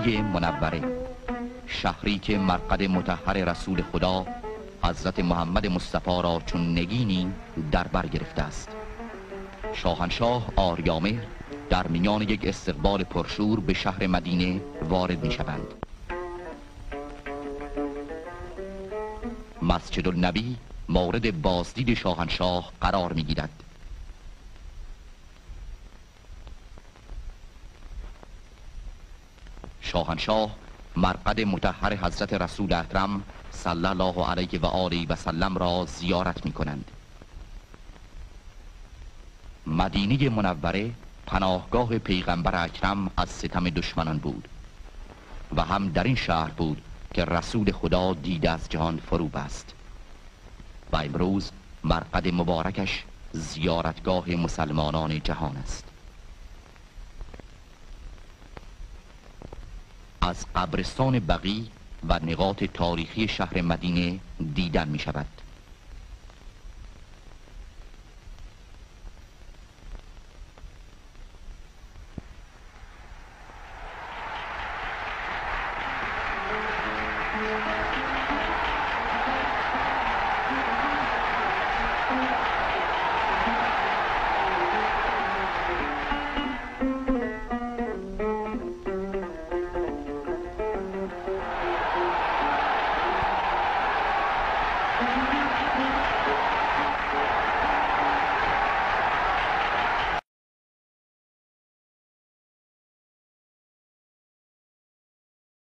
مدینه منوره، شهری که مرقد مطهر رسول خدا حضرت محمد مصطفی را چون نگینی در بر گرفته است. شاهنشاه آریامهر در میان یک استقبال پرشور به شهر مدینه وارد می شوند. مسجد النبی مورد بازدید شاهنشاه قرار می گیرد. شاهنشاه مرقد مطهر حضرت رسول اکرم صلی الله علیه و آله و سلم را زیارت می کنند. مدینه منوره پناهگاه پیغمبر اکرم از ستم دشمنان بود و هم در این شهر بود که رسول خدا دیده از جهان فرو بست و امروز مرقد مبارکش زیارتگاه مسلمانان جهان است. از قبرستان بقیع و نقاط تاریخی شهر مدینه دیدن می شود.